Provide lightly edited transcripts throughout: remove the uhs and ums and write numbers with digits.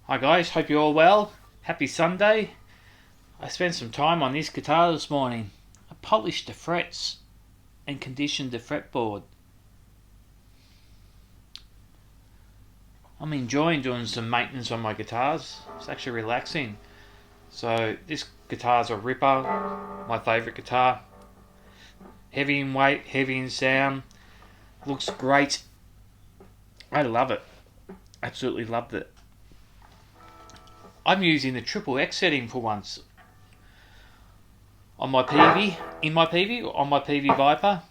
Hi guys, hope you're all well. Happy Sunday. I spent some time on this guitar this morning. I polished the frets and conditioned the fretboard. I'm enjoying doing some maintenance on my guitars. It's actually relaxing. So this guitar's a Ripper, my favourite guitar. Heavy in weight, heavy in sound. Looks great. I love it. Absolutely loved it. I'm using the triple X setting for once on my PV, on my PV Viper.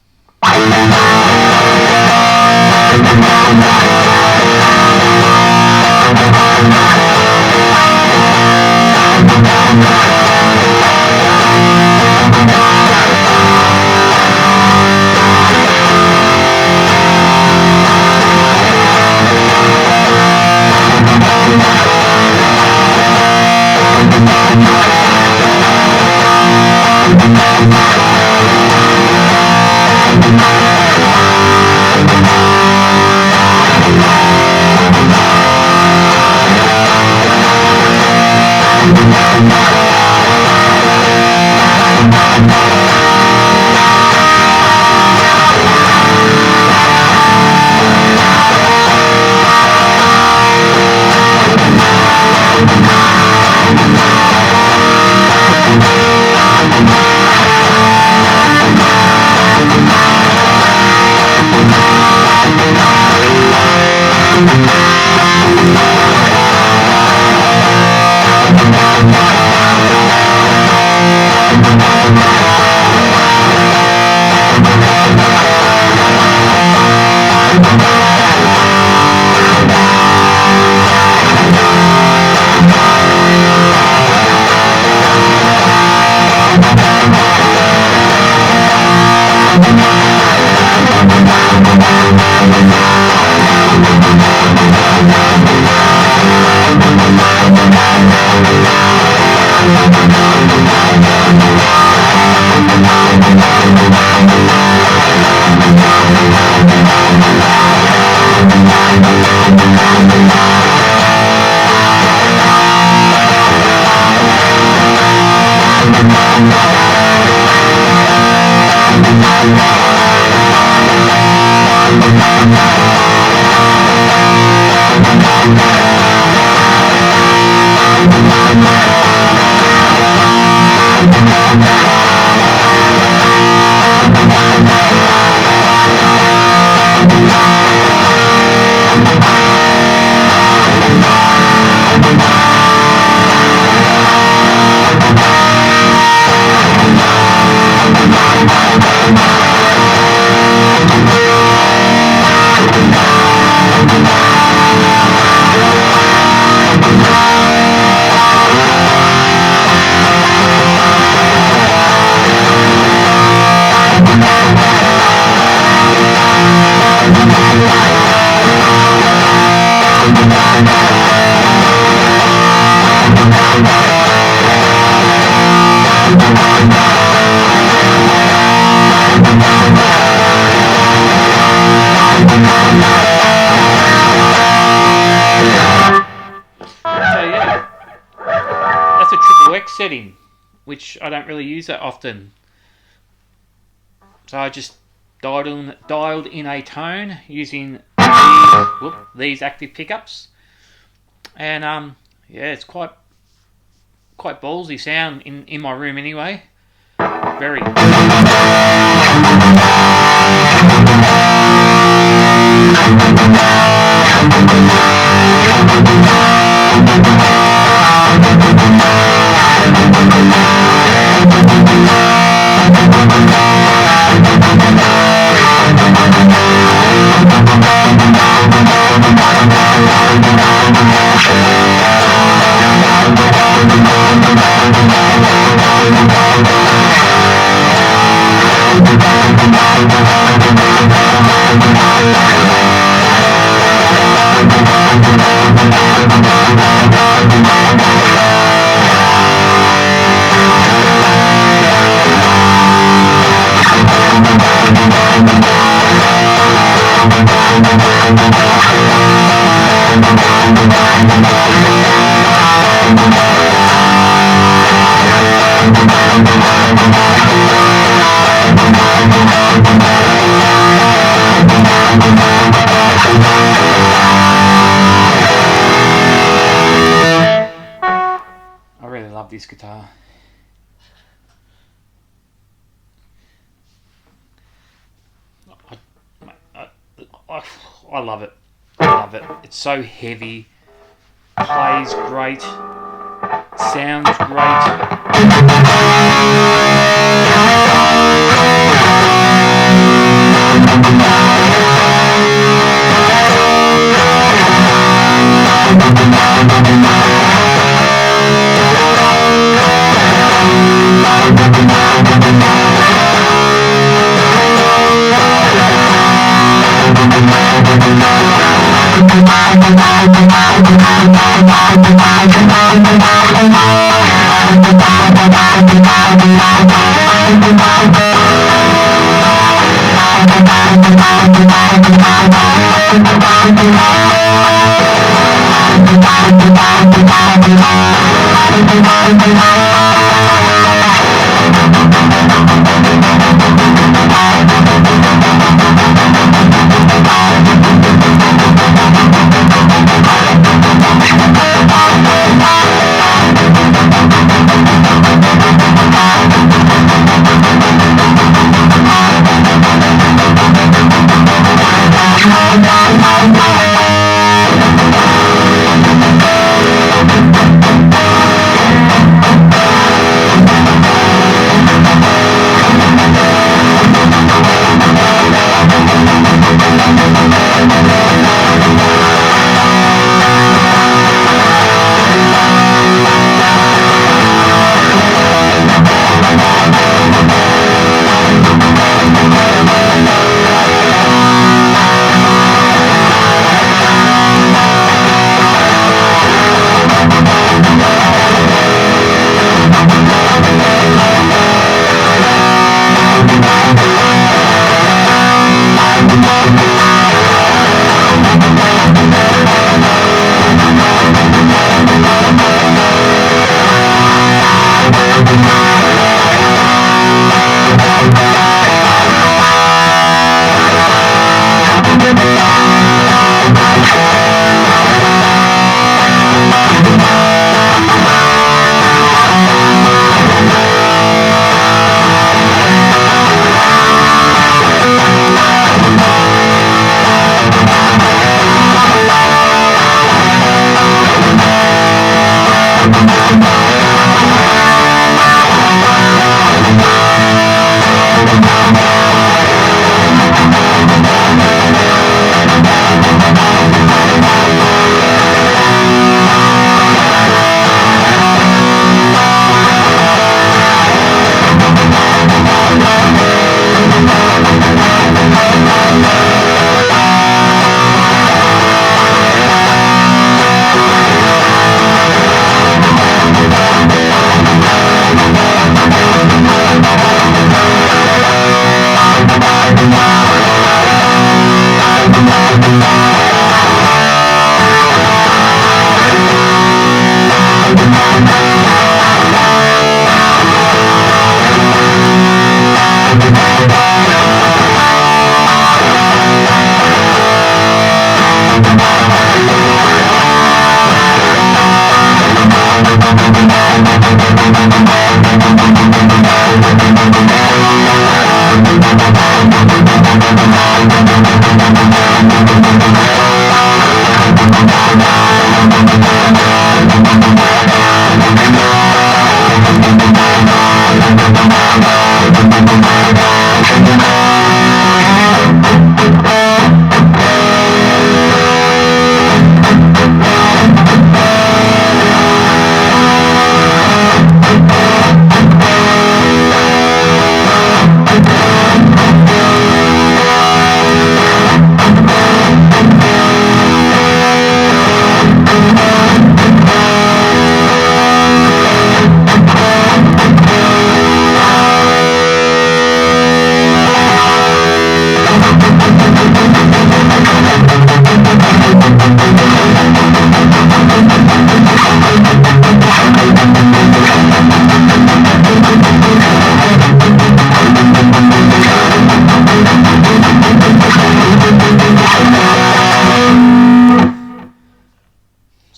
So yeah, that's a triple X setting, which I don't really use that often. So I just dialed in a tone using these active pickups, and yeah, it's quite ballsy sound in my room anyway. Very. I really love this guitar. I love it. I love it. It's so heavy, plays great, sounds great.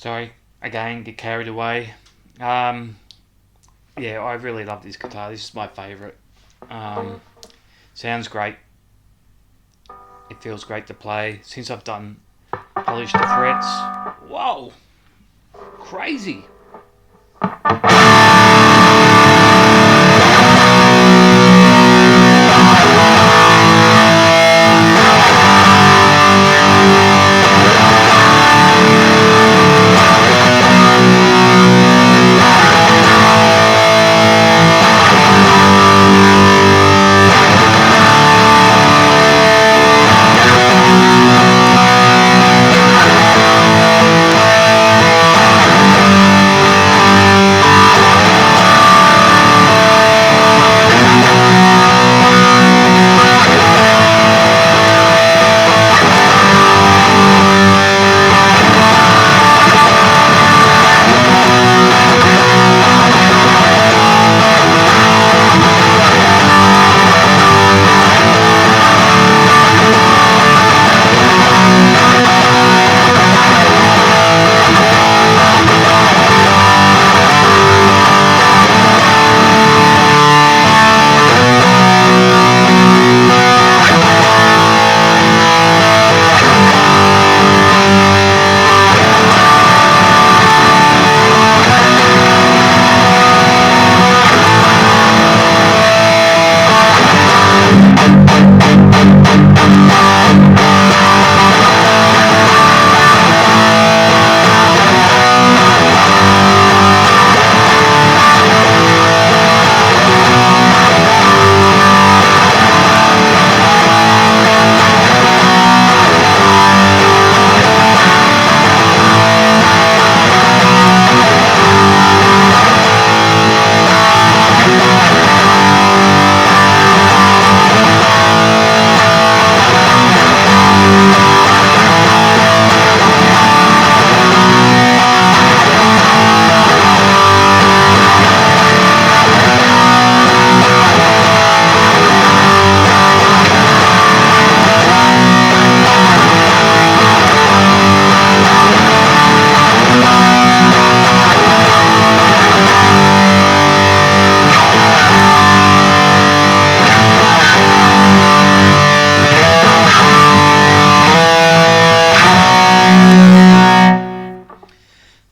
Sorry, again, get carried away. Yeah, I really love this guitar. This is my favourite. Sounds great. It feels great to play. Since I've done polish the frets, whoa, crazy.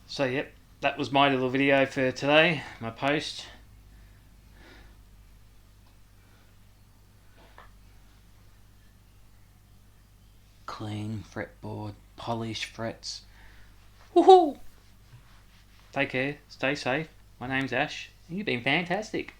So yep, that was my little video for today, my post. Clean fretboard, polished frets. Woohoo! Take care, stay safe. My name's Ash, and you've been fantastic.